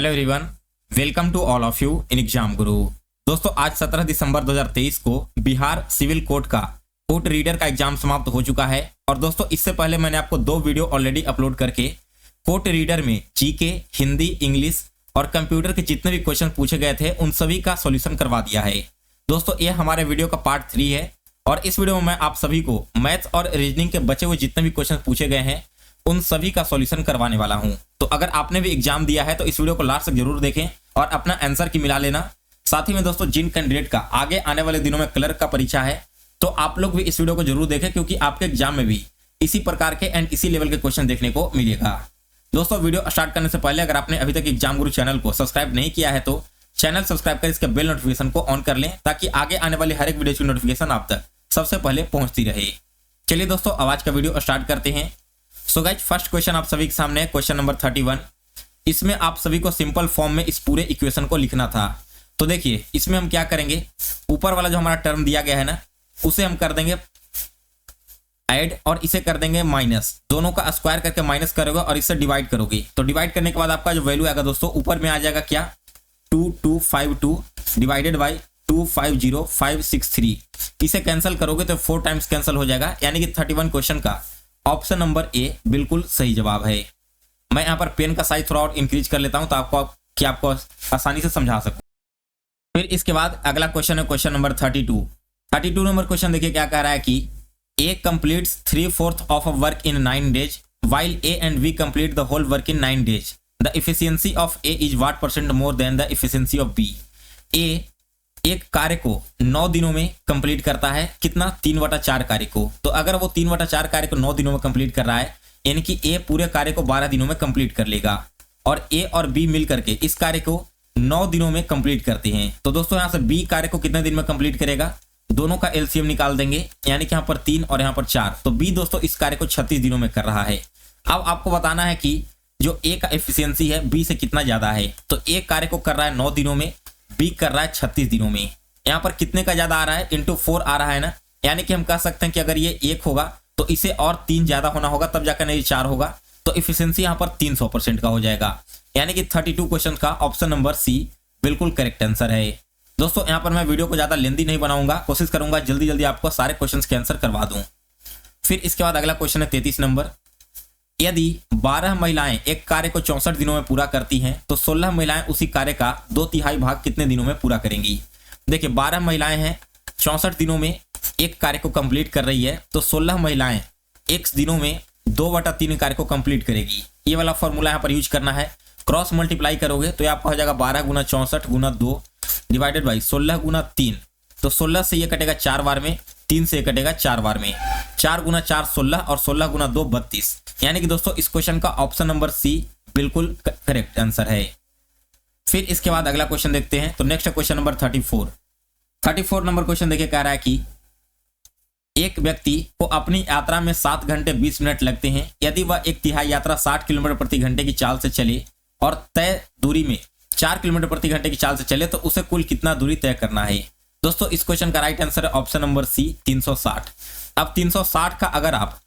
Hello everyone, welcome to all of you in exam Guru. दोस्तों, आज 17 दिसंबर 2023 को बिहार सिविल कोर्ट का कोर्ट रीडर का एग्जाम समाप्त हो चुका है। और दोस्तों, इससे पहले मैंने आपको 2 वीडियो ऑलरेडी अपलोड करके कोर्ट रीडर में जीके, हिंदी, इंग्लिश और कंप्यूटर के जितने भी क्वेश्चन पूछे गए थे उन सभी का सॉल्यूशन करवा दिया है। दोस्तों, ये हमारे वीडियो का पार्ट 3 है और इस वीडियो में मैं आप सभी को मैथ्स और रीजनिंग के बचे हुए जितने भी क्वेश्चन पूछे गए हैं उन सभी का सॉल्यूशन करवाने वाला हूं। तो अगर आपने भी एग्जाम दिया है तो इस वीडियो को लास्ट तक जरूर देखें और अपना आंसर की मिला लेना। साथ ही में दोस्तों, जिन कैंडिडेट का आगे आने वाले दिनों में क्लर्क का परीक्षा है तो आप लोग भी इस वीडियो को जरूर देखें, क्योंकि आपके एग्जाम में भी इसी प्रकार के एंड इसी लेवल के क्वेश्चन देखने को मिलेगा। दोस्तों, वीडियो स्टार्ट करने से पहले अगर आपने अभी तक एग्जाम गुरु चैनल को सब्सक्राइब नहीं किया है तो चैनल सब्सक्राइब कर इसके बेल नोटिफिकेशन को ऑन कर लें, ताकि आगे आने वाली हर एक वीडियो की नोटिफिकेशन आप तक सबसे पहले पहुंचती रहे। चलिए दोस्तों, आज का वीडियो स्टार्ट करते हैं। सो गाइस, फर्स्ट क्वेश्चन आप सभी के सामने है, क्वेश्चन नंबर 31। इसमें आप सभी को सिंपल फॉर्म में इस पूरे इक्वेशन को लिखना था। तो देखिए, इसमें हम क्या करेंगे, ऊपर वाला जो हमारा टर्म दिया गया है ना, उसे हम कर देंगे ऐड और इसे कर देंगे माइनस। दोनों का स्क्वायर करके माइनस करोगे और इससे डिवाइड करोगे। तो डिवाइड करने के बाद आपका जो वैल्यू आएगा दोस्तों, ऊपर में आ जाएगा क्या, 2252 डिवाइडेड बाई 250563। इसे कैंसिल करोगे तो 4 टाइम्स कैंसिल हो जाएगा, यानी कि 31 क्वेश्चन का ऑप्शन नंबर ए बिल्कुल सही जवाब है। मैं यहाँ पर पेन का साइज थोड़ा और इंक्रीज कर लेता हूँ तो आपको आसानी से समझा सकूं। फिर इसके बाद अगला क्वेश्चन है क्वेश्चन नंबर 32 नंबर क्वेश्चन देखिए क्या कह रहा है कि A completes 3/4 of a work in 9 days while A and B complete the whole work in 9 days. The efficiency of A is what % more than the efficiency of B? A एक कार्य को 9 दिनों में कंप्लीट करता है, कितना, 3/4 कार्य को। तो अगर वो 3/4 कार्य को 9 दिनों में कंप्लीट कर रहा है, यानी कि ए पूरे कार्य को 12 दिनों में कंप्लीट कर लेगा और ए और बी मिल करके इस कार्य को 9 दिनों में कंप्लीट करते हैं। तो दोस्तों, यहां से बी कार्य को कितने दिन में कंप्लीट करेगा, दोनों का एलसीएम निकाल देंगे, यानी कि यहाँ पर 3 और यहाँ पर 4। तो बी दोस्तों इस कार्य को 36 दिनों में कर रहा है। अब आपको बताना है कि जो ए का एफिशिएंसी है बी से कितना ज्यादा है। तो ए कार्य को कर रहा है 9 दिनों में, बी कर रहा है 36 दिनों में। यहाँ पर कितने का ज्यादा आ रहा है, इंटू 4 आ रहा है ना, यानी कि हम कह सकते हैं कि अगर ये 1 होगा तो इसे और 3 ज्यादा होना होगा, तब जाकर ये 4 होगा। तो इफिशिएंसी यहाँ पर 300% का हो जाएगा, यानी कि 32 क्वेश्चन का ऑप्शन नंबर सी बिल्कुल करेक्ट आंसर है। दोस्तों, यहाँ पर मैं वीडियो को ज्यादा लेंदी नहीं बनाऊंगा, कोशिश करूंगा जल्दी जल्दी आपको सारे क्वेश्चन के आंसर करवा दूं। फिर इसके बाद अगला क्वेश्चन है 33 नंबर। यदि 12 महिलाएं एक कार्य को 64 दिनों में पूरा करती हैं तो 16 महिलाएं उसी कार्य का 2/3 भाग कितने दिनों में पूरा करेंगी। देखिए, 12 महिलाएं हैं, 64 दिनों में एक कार्य को कंप्लीट कर रही है, तो 16 महिलाएं x दिनों में 2/3 कार्य को कंप्लीट करेगी। ये वाला फॉर्मूला यहाँ पर यूज करना है। क्रॉस मल्टीप्लाई करोगे तो ये आपका हो जाएगा 12 × 64 × 2 डिवाइडेड बाई 16 × 3। तो 16 से ये कटेगा 4 बार में, 3 से ये कटेगा 4 बार में, 4 × 4 16 और 16 × 2 32। यानी कि दोस्तों इस क्वेश्चन का ऑप्शन नंबर सी बिल्कुल करेक्ट आंसर है। फिर इसके बाद अगला क्वेश्चन देखते हैं। तो next question number 34 number question देखिए कह रहा है कि एक व्यक्ति को अपनी यात्रा में 7 घंटे 20 मिनट लगते हैं। यदि वह 1/3 यात्रा 60 किलोमीटर प्रति घंटे की चाल से चले और तय दूरी में 4 किलोमीटर प्रति घंटे की चाल से चले तो उसे कुल कितना दूरी तय करना है। दोस्तों, इस क्वेश्चन का राइट आंसर है ऑप्शन नंबर सी 360। अब 360 का अगर आप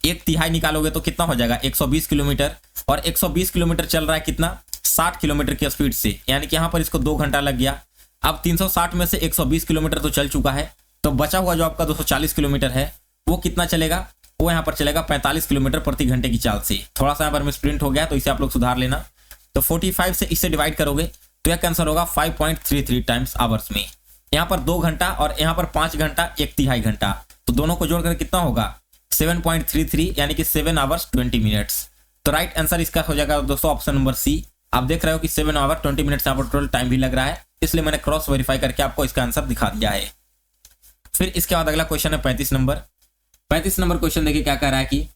1/3 निकालोगे तो कितना हो जाएगा, 120 किलोमीटर। और 120 किलोमीटर चल रहा है कितना, 60 किलोमीटर की स्पीड से, यानी कि यहाँ पर इसको 2 घंटा लग गया। अब 360 में से 120 किलोमीटर तो चल चुका है, तो बचा हुआ जो आपका 240 किलोमीटर है वो कितना चलेगा, वो यहाँ पर चलेगा 45 किलोमीटर प्रति घंटे की चाल से। थोड़ा सा यहाँ पर मिसप्रिंट हो गया तो इसे आप लोग सुधार लेना। तो 45 से इससे डिवाइड करोगे तो यह कैंसर होगा 5.33 टाइम्स आवर्स में। यहाँ पर 2 घंटा और यहाँ पर 5 घंटा 1/3 घंटा, तो दोनों को जोड़कर कितना होगा, 7.33, यानी कि 7 आवर्स 20 मिनट्स। तो राइट आंसर इसका हो जाएगा दोस्तों ऑप्शन नंबर सी। आप देख रहे हो कि 7 आवर 20 मिनट्स यहाँ पर टोटल टाइम भी लग रहा है, इसलिए मैंने क्रॉस वेरीफाई करके आपको इसका आंसर दिखा दिया है। फिर इसके बाद अगला क्वेश्चन है 35 नंबर क्वेश्चन देखिए क्या कह रहा है कि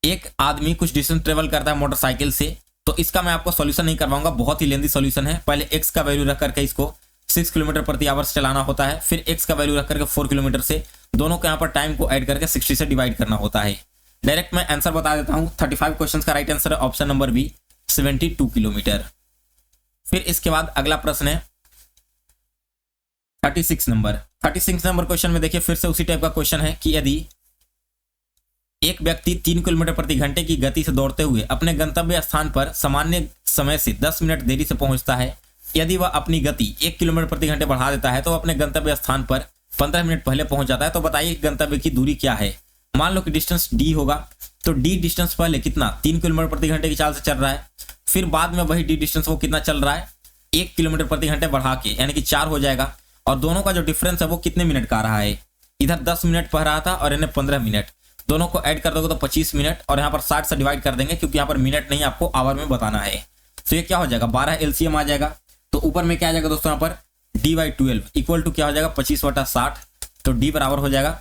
एक आदमी कुछ डिस्टेंस ट्रेवल करता है मोटरसाइकिल से। तो इसका मैं आपको सॉल्यूशन नहीं करवाऊंगा, बहुत ही लेंदी सॉल्यूशन है। पहले x का वैल्यू रख करके इसको 6 किलोमीटर प्रति आवर चलाना होता है, फिर x का वैल्यू रख करके 4 किलोमीटर से, दोनों को यहाँ पर टाइम को ऐड करके 60 से डिवाइड करना होता है। डायरेक्ट मैं आंसर बता देता हूँ। 35 क्वेश्चन का राइट आंसर है ऑप्शन नंबर बी 72 किलोमीटर। फिर इसके बाद अगला प्रश्न है 36 नंबर क्वेश्चन में देखिए फिर से उसी टाइप का क्वेश्चन है कि यदि एक व्यक्ति 3 किलोमीटर प्रति घंटे की गति से दौड़ते हुए अपने गंतव्य स्थान पर सामान्य समय से 10 मिनट देरी से पहुंचता है। यदि वह अपनी गति 1 किलोमीटर प्रति घंटे बढ़ा देता है तो अपने गंतव्य स्थान पर 15 मिनट पहले पहुंच जाता है। तो बताइए गंतव्य की दूरी क्या है। मान लो कि डिस्टेंस डी होगा, तो डी डिस्टेंस पहले कितना 3 किलोमीटर प्रति घंटे की चाल से चल रहा है, फिर बाद में वही डी डिस्टेंस वो कितना चल रहा है 1 किलोमीटर प्रति घंटे बढ़ा के, यानी कि 4 हो जाएगा। और दोनों का जो डिफरेंस है वो कितने मिनट का आ रहा है, इधर 10 मिनट पढ़ रहा था और इन्हें 15 मिनट, दोनों को ऐड कर दोगे तो 25 मिनट, और यहाँ पर 60 से डिवाइड कर देंगे क्योंकि यहाँ पर मिनट नहीं आपको आवर में बताना है। तो ये क्या हो जाएगा 12 एलसीएम आ जाएगा। तो ऊपर में क्या आ जाएगा दोस्तों, यहाँ पर d/12 इक्वल टू क्या हो जाएगा 25/60। तो d बराबर हो जाएगा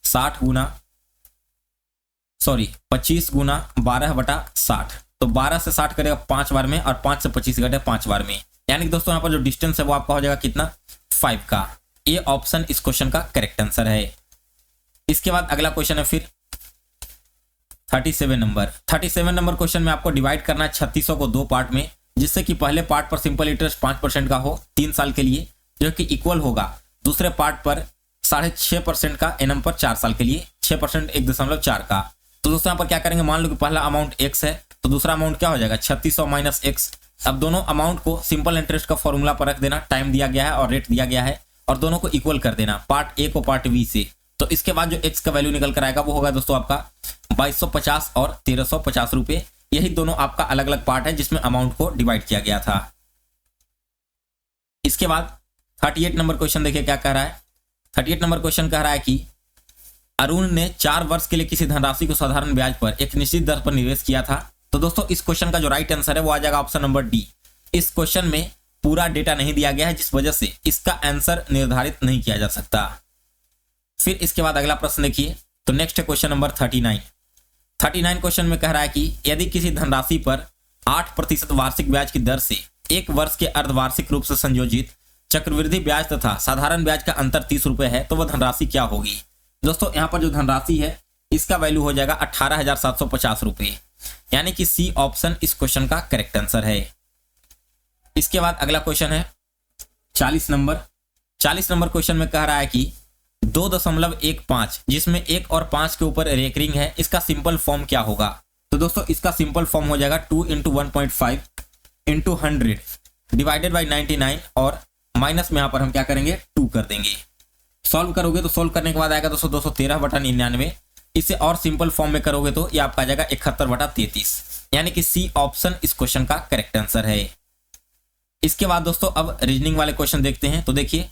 25 गुना 12/60। तो 12 से 60 करेगा 5 बार में, और 5 से 25 घटे 5 बार में, यानी कि दोस्तों यहाँ पर जो डिस्टेंस है वो आपका हो जाएगा कितना 5 का। ये ऑप्शन इस क्वेश्चन का करेक्ट आंसर है। इसके बाद अगला क्वेश्चन है फिर 37 नंबर क्वेश्चन में आपको डिवाइड करना है 3600 को 2 पार्ट में, जिससे कि पहले पार्ट पर सिंपल इंटरेस्ट 5% का हो 3 साल के लिए, जो कि इक्वल होगा दूसरे पार्ट पर 6.5% का एनम पर 4 साल के लिए, 6% 1.4 का। तो दोस्तों यहाँ पर क्या करेंगे, मान लो कि पहला अमाउंट x है तो दूसरा अमाउंट क्या हो जाएगा 3600 माइनस x। अब दोनों अमाउंट को सिंपल इंटरेस्ट का फॉर्मूला पर रख देना, टाइम दिया गया है और रेट दिया गया है, और दोनों को इक्वल कर देना पार्ट ए को पार्ट बी से। तो इसके बाद जो x का वैल्यू निकल कर आएगा वो होगा दोस्तों आपका 2250 और 1350 रुपए। यही दोनों आपका अलग अलग पार्ट है जिसमें अमाउंट को डिवाइड किया गया था। इसके बाद 38 नंबर क्वेश्चन देखिए क्या कह रहा है। 38 नंबर क्वेश्चन कह रहा है कि अरुण ने 4 वर्ष के लिए किसी धनराशि को साधारण ब्याज पर एक निश्चित दर पर निवेश किया था। तो दोस्तों इस क्वेश्चन का जो राइट आंसर है वो आ जाएगा ऑप्शन नंबर डी। इस क्वेश्चन में पूरा डेटा नहीं दिया गया है, जिस वजह से इसका आंसर निर्धारित नहीं किया जा सकता। फिर इसके बाद अगला प्रश्न देखिए, तो नेक्स्ट है क्वेश्चन नंबर 39 क्वेश्चन में कह रहा है कि यदि किसी धनराशि पर 8% वार्षिक ब्याज की दर से 1 वर्ष के अर्धवार्षिक रूप से संयोजित चक्रवृद्धि ब्याज तथा साधारण ब्याज का अंतर 30 रुपए है, तो वह धनराशि क्या होगी। दोस्तों यहाँ पर जो धनराशि है इसका वैल्यू हो जाएगा 18,750 रुपए, यानी कि सी ऑप्शन इस क्वेश्चन का करेक्ट आंसर है। इसके बाद अगला क्वेश्चन है 40 नंबर क्वेश्चन में कह रहा है कि 2.15 जिसमें 1 और 5 के ऊपर रेकरिंग है, इसका सिंपल फॉर्म क्या होगा। तो दोस्तों इसका सिंपल फॉर्म हो जाएगा 2 × 1.5 × 100 डिवाइडेड बाई 99, और माइनस में यहाँ पर हम क्या करेंगे 2 कर देंगे। सॉल्व करोगे तो सॉल्व करने के बाद आएगा दोस्तों 213/99। इसे और सिंपल फॉर्म में करोगे तो ये आपका आ जाएगा 71/33, यानी कि सी ऑप्शन इस क्वेश्चन का करेक्ट आंसर है। इसके बाद दोस्तों अब रीजनिंग वाले क्वेश्चन देखते हैं। तो देखिए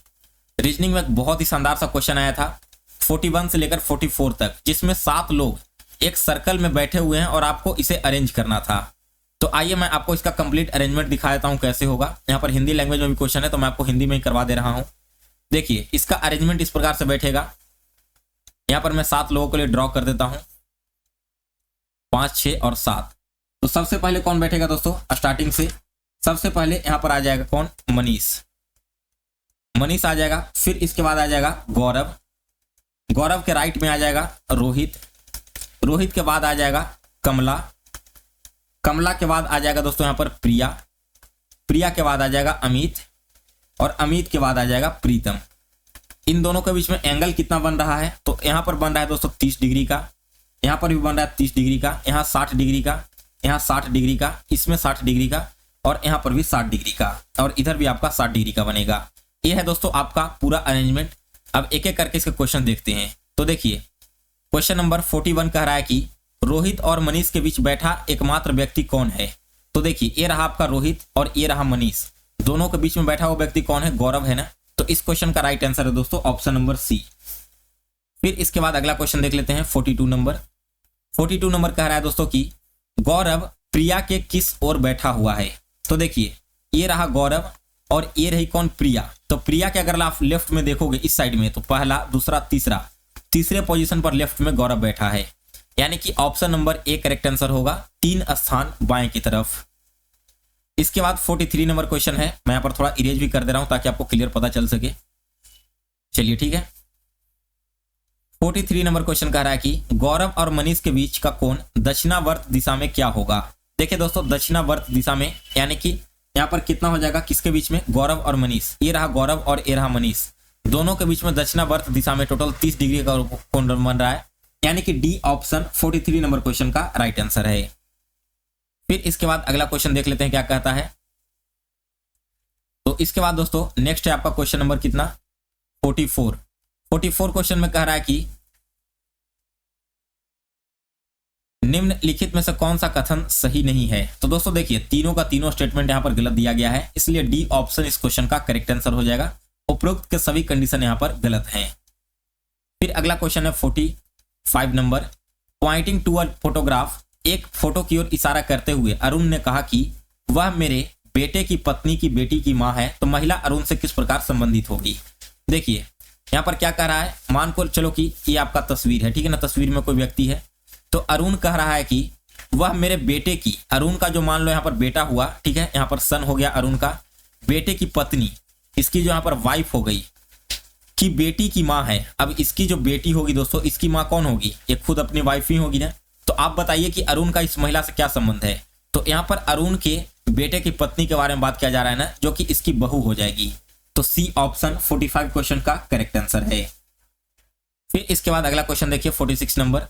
रीजनिंग में एक बहुत ही शानदार सा क्वेश्चन आया था 41 से लेकर 44 तक, जिसमें 7 लोग एक सर्कल में बैठे हुए हैं और आपको इसे अरेंज करना था। तो आइए मैं आपको इसका कंप्लीट अरेंजमेंट दिखा देता हूं कैसे होगा। यहाँ पर हिंदी लैंग्वेज में भी क्वेश्चन है तो मैं आपको हिंदी में ही करवा दे रहा हूं। देखिए इसका अरेंजमेंट इस प्रकार से बैठेगा। यहाँ पर मैं 7 लोगों के लिए ड्रॉ कर देता हूं, 5, 6 और 7। तो सबसे पहले कौन बैठेगा दोस्तों, स्टार्टिंग से सबसे पहले यहाँ पर आ जाएगा कौन, मनीष आ जाएगा। फिर इसके बाद आ जाएगा गौरव के राइट में आ जाएगा रोहित के बाद आ जाएगा कमला के बाद आ जाएगा दोस्तों यहाँ पर प्रिया के बाद आ जाएगा अमित, और अमित के बाद आ जाएगा प्रीतम। इन दोनों के बीच में एंगल कितना बन रहा है, तो यहाँ पर बन रहा है दोस्तों 30 डिग्री का, यहाँ पर भी बन रहा है 30 डिग्री का, यहाँ 60 डिग्री का, यहाँ 60 डिग्री का, इसमें 60 डिग्री का, और यहाँ पर भी 60 डिग्री का, और इधर भी आपका 60 डिग्री का बनेगा। ये है दोस्तों आपका पूरा अरेंजमेंट। अब एक एक करके इसके क्वेश्चन देखते हैं। तो देखिए क्वेश्चन नंबर 41 कह रहा है कि रोहित और मनीष के बीच बैठा एकमात्र व्यक्ति कौन है। तो देखिए ये रहा आपका रोहित और ये रहा मनीष, दोनों के बीच में बैठा हुआ व्यक्ति कौन है, गौरव है ना। तो इस क्वेश्चन का राइट आंसर है दोस्तों ऑप्शन नंबर सी। फिर इसके बाद अगला क्वेश्चन देख लेते हैं 42 नंबर कह रहा है दोस्तों कि गौरव प्रिया के किस ओर बैठा हुआ है। तो देखिए ये रहा गौरव और ये रही कौन, प्रिया। तो प्रिया के अगर आप लेफ्ट में देखोगे इस साइड में, तो पहला, दूसरा, तीसरे पोजीशन पर लेफ्ट में गौरव बैठा है, यानी कि option number A correct answer होगा, 3 स्थान बाएं की तरफ। इसके बाद 43 नंबर क्वेश्चन है, मैं यहाँ पर थोड़ा इरेज भी कर दे रहा हूं ताकि आपको क्लियर पता चल सके। चलिए ठीक है। 43 नंबर क्वेश्चन कह रहा है कि गौरव और मनीष के बीच का कोण दक्षिणावर्त दिशा में क्या होगा। देखिए दोस्तों दक्षिणावर्त दिशा में यानी कि यहाँ पर कितना हो जाएगा, किसके बीच में, गौरव और मनीष। ये रहा गौरव और ये रहा मनीष, दोनों के बीच में दक्षिणावर्त दिशा में टोटल 30 डिग्री का कोण बन रहा है, यानी कि डी ऑप्शन 43 नंबर क्वेश्चन का राइट आंसर है। फिर इसके बाद अगला क्वेश्चन देख लेते हैं क्या कहता है। तो इसके बाद दोस्तों नेक्स्ट है आपका क्वेश्चन नंबर कितना 44 क्वेश्चन में कह रहा है कि निम्नलिखित में से कौन सा कथन सही नहीं है। तो दोस्तों देखिए तीनों का तीनों स्टेटमेंट यहां पर गलत दिया गया है, इसलिए डी ऑप्शन इस क्वेश्चन का करेक्ट आंसर हो जाएगा। उपरोक्त के सभी कंडीशन यहां पर गलत हैं। फिर अगला क्वेश्चन है 45 number, pointing to a photograph, एक फोटो की ओर इशारा करते हुए अरुण ने कहा कि वह मेरे बेटे की पत्नी की बेटी की मां है, तो महिला अरुण से किस प्रकार संबंधित होगी। देखिए यहाँ पर क्या कह रहा है, मान को चलो कि ये आपका तस्वीर है, ठीक है ना, तस्वीर में कोई व्यक्ति है, तो अरुण कह रहा है कि वह मेरे बेटे की, अरुण का जो मान लो यहाँ पर बेटा हुआ, ठीक है, यहाँ पर सन हो गया अरुण का, बेटे की पत्नी, इसकी जो यहाँ पर वाइफ हो गई, कि बेटी की माँ है। अब इसकी जो बेटी होगी दोस्तों, इसकी माँ कौन होगी, ये खुद अपनी वाइफ ही होगी ना। तो आप बताइए कि अरुण का इस महिला से क्या संबंध है। तो यहाँ पर अरुण के बेटे की पत्नी के बारे में बात किया जा रहा है ना, जो कि इसकी बहू हो जाएगी। तो सी ऑप्शन 45 क्वेश्चन का करेक्ट आंसर है। फिर इसके बाद अगला क्वेश्चन देखिए 46 नंबर,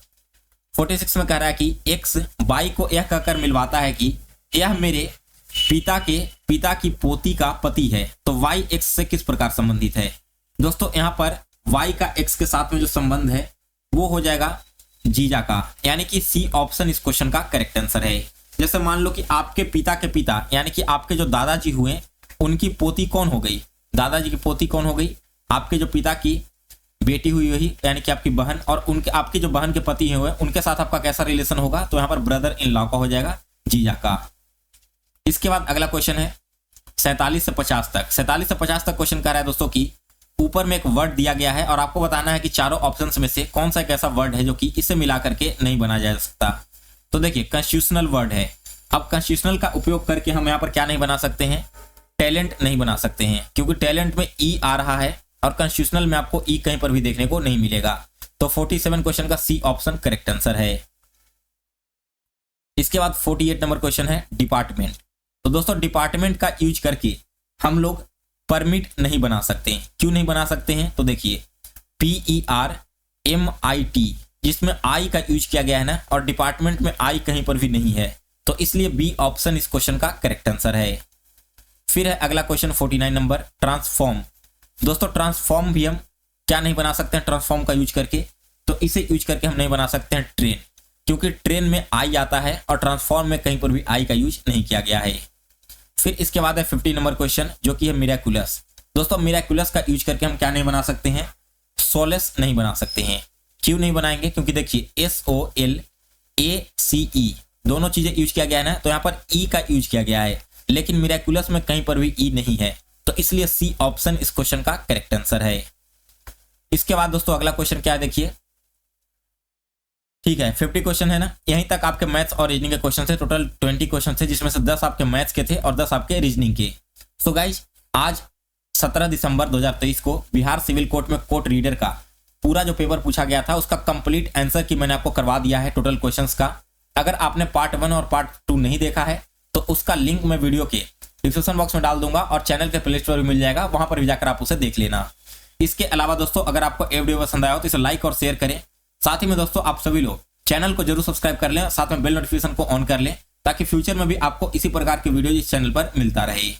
46 में कह रहा है कि एक्स वाई को यह कहकर मिलवाता है कि यह मेरे पिता की पोती का पति है, तो वाई एक्स से किस प्रकार संबंधित है। दोस्तों यहाँ पर वाई का एक्स के साथ में जो संबंध है वो हो जाएगा जीजा का, यानी कि सी ऑप्शन इस क्वेश्चन का करेक्ट आंसर है। जैसे मान लो कि आपके पिता के पिता यानी कि आपके जो दादाजी हुए उनकी पोती कौन हो गई, दादाजी की पोती कौन हो गई, आपके जो पिता की बेटी हुई वही यानी कि आपकी बहन, और उनके आपकी जो बहन के पति हुए उनके साथ आपका कैसा रिलेशन होगा, तो यहाँ पर ब्रदर इन लॉ का हो जाएगा जीजा का। इसके बाद अगला क्वेश्चन है 47 से 50 तक। 47 से 50 तक क्वेश्चन कह रहा है दोस्तों कि ऊपर में एक वर्ड दिया गया है और आपको बताना है कि चारों ऑप्शंस में से कौन सा एक ऐसा वर्ड है जो कि इसे मिला करके नहीं बना जा सकता। तो देखिए कॉन्स्टिट्यूशनल वर्ड है। अब कॉन्स्टिट्यूशनल का उपयोग करके हम यहाँ पर क्या नहीं बना सकते हैं, टैलेंट नहीं बना सकते हैं, क्योंकि टैलेंट में ई आ रहा है और कॉन्स्टिट्यूशनल में आपको ई कहीं पर भी देखने को नहीं मिलेगा। तो 47 क्वेश्चन का सी ऑप्शन करेक्ट आंसर है। इसके बाद 48 नंबर क्वेश्चन है डिपार्टमेंट। तो दोस्तों डिपार्टमेंट का यूज करके हम लोग परमिट नहीं बना सकते हैं। क्यों नहीं बना सकते हैं, तो देखिए PERMIT जिसमें आई का यूज किया गया है ना, और डिपार्टमेंट में आई कहीं पर भी नहीं है, तो इसलिए बी ऑप्शन इस क्वेश्चन का करेक्ट आंसर है। फिर है अगला क्वेश्चन 49 नंबर ट्रांसफॉर्म। दोस्तों ट्रांसफॉर्म भी हम क्या नहीं बना सकते हैं ट्रांसफॉर्म का यूज करके, तो इसे यूज करके हम नहीं बना सकते हैं ट्रेन, क्योंकि ट्रेन में आई आता है और ट्रांसफॉर्म में कहीं पर भी आई का यूज नहीं किया गया है। फिर इसके बाद है 50 नंबर क्वेश्चन जो कि है मिराकुलस। दोस्तों मिराकुलस का यूज करके हम क्या नहीं बना सकते हैं, सोलेस नहीं बना सकते हैं। क्यों नहीं बनाएंगे, क्योंकि देखिए SOLACE दोनों चीजें यूज किया गया है ना, तो यहाँ पर ई का यूज किया गया है, लेकिन मिराकुलस में कहीं पर भी ई नहीं है, तो इसलिए सी ऑप्शन इस क्वेश्चन का करेक्ट आंसर है। इसके बाद दोस्तों अगला क्वेश्चन क्या है देखिए, ठीक है 50 क्वेश्चन है ना, यहीं तक आपके मैथ्स और रीजनिंग के क्वेश्चन थे। टोटल 20 क्वेश्चन थे, जिसमें से 10 आपके मैथ्स के थे और 10 आपके रीजनिंग के। सो गाइज आज 17 दिसंबर 2023 को बिहार सिविल कोर्ट में कोर्ट रीडर का पूरा जो पेपर पूछा गया था उसका कंप्लीट आंसर की मैंने आपको करवा दिया है टोटल क्वेश्चंस का। अगर आपने पार्ट 1 और पार्ट 2 नहीं देखा है तो उसका लिंक मैं वीडियो के डिस्क्रिप्शन बॉक्स में डाल दूंगा और चैनल के प्ले स्टोर में मिल जाएगा, वहां पर भी जाकर आप उसे देख लेना। इसके अलावा दोस्तों अगर आपको ये वीडियो पसंद आया हो तो इसे लाइक और शेयर करें। साथ ही में दोस्तों आप सभी लोग चैनल को जरूर सब्सक्राइब कर लें, साथ में बेल नोटिफिकेशन को ऑन कर लें, ताकि फ्यूचर में भी आपको इसी प्रकार की वीडियो इस चैनल पर मिलता रहे।